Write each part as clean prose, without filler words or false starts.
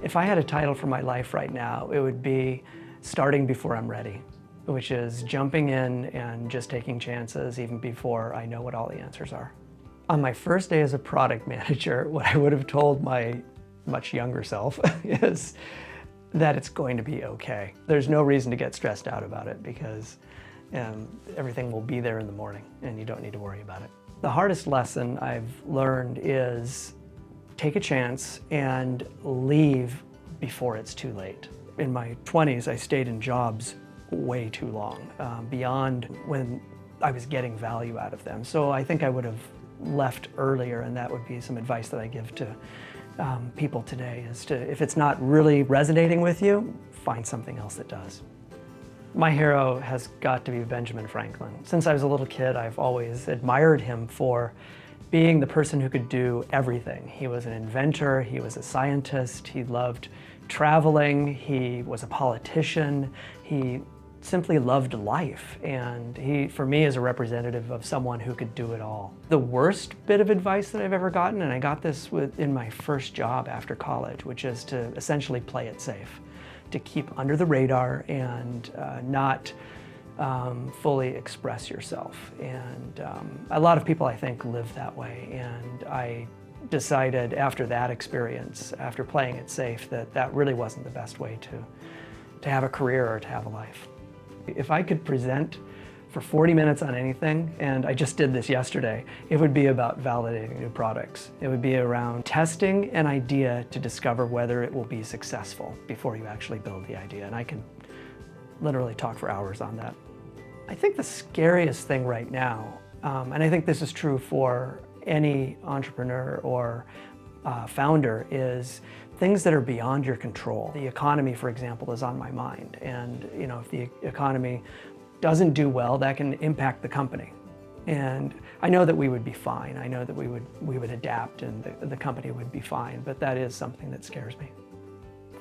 If I had a title for my life right now, it would be starting before I'm ready, which is jumping in and just taking chances even before I know what all the answers are. On my first day as a product manager, what I would have told my much younger self is that it's going to be okay. There's no reason to get stressed out about it because everything will be there in the morning and you don't need to worry about it. The hardest lesson I've learned is take a chance and leave before it's too late. In my 20s, I stayed in jobs way too long, beyond when I was getting value out of them. So I think I would have left earlier, and that would be some advice that I give to people today, is to, if it's not really resonating with you, find something else that does. My hero has got to be Benjamin Franklin. Since I was a little kid, I've always admired him for being the person who could do everything. He was an inventor, he was a scientist, he loved traveling, he was a politician, he simply loved life, and he, for me, is a representative of someone who could do it all. The worst bit of advice that I've ever gotten, and I got this in my first job after college, which is to essentially play it safe, to keep under the radar and not fully express yourself. And a lot of people, I think, live that way, and I decided after that experience, after playing it safe, that that really wasn't the best way to have a career or to have a life. If I could present for 40 minutes on anything, and I just did this yesterday, it would be about validating new products. It would be around testing an idea to discover whether it will be successful before you actually build the idea. And I can literally talk for hours on that. I think the scariest thing right now, and I think this is true for any entrepreneur or founder, is things that are beyond your control. The economy, for example, is on my mind. And if the economy doesn't do well, that can impact the company. And I know that we would be fine. I know that we would adapt and the company would be fine, but that is something that scares me.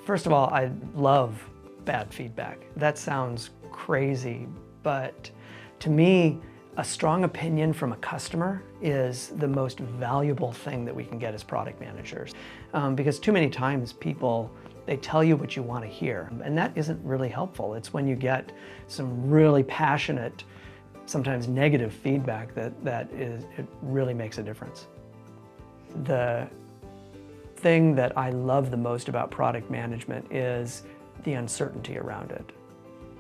First of all, I love bad feedback. That sounds crazy, but to me, a strong opinion from a customer is the most valuable thing that we can get as product managers. Because too many times people, they tell you what you want to hear, and that isn't really helpful. It's when you get some really passionate, sometimes negative feedback it really makes a difference. The thing that I love the most about product management is the uncertainty around it.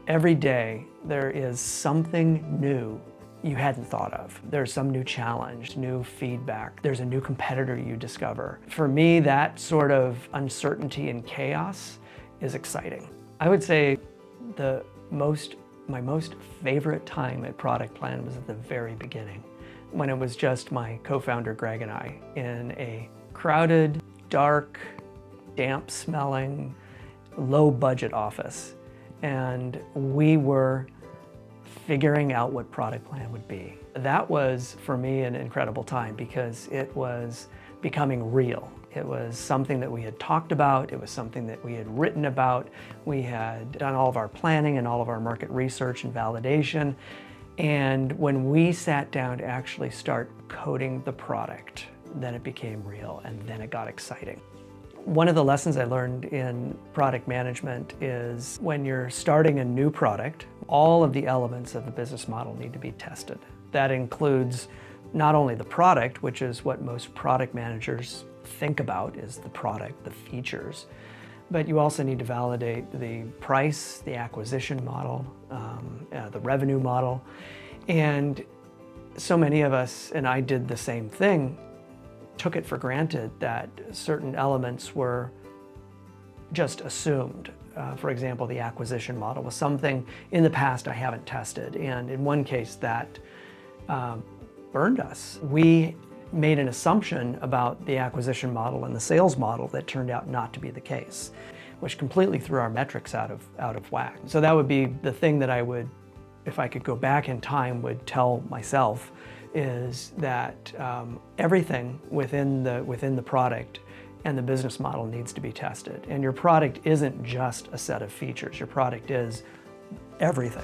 Every day there is something new you hadn't thought of. There's some new challenge, new feedback. There's a new competitor you discover. For me, that sort of uncertainty and chaos is exciting. I would say my most favorite time at ProductPlan was at the very beginning, when it was just my co-founder Greg and I in a crowded, dark, damp-smelling, low-budget office. And we were figuring out what ProductPlan would be. That was, for me, an incredible time because it was becoming real. It was something that we had talked about. It was something that we had written about. We had done all of our planning and all of our market research and validation. And when we sat down to actually start coding the product, then it became real and then it got exciting. One of the lessons I learned in product management is when you're starting a new product, all of the elements of the business model need to be tested. That includes not only the product, which is what most product managers think about, is the product, the features, but you also need to validate the price, the acquisition model, the revenue model. And so many of us, and I did the same thing, took it for granted that certain elements were just assumed. For example, the acquisition model was something in the past I haven't tested, and in one case that burned us. We made an assumption about the acquisition model and the sales model that turned out not to be the case, which completely threw our metrics out of whack. So that would be the thing that I would, if I could go back in time, would tell myself, is that everything within the product and the business model needs to be tested. And your product isn't just a set of features. Your product is everything.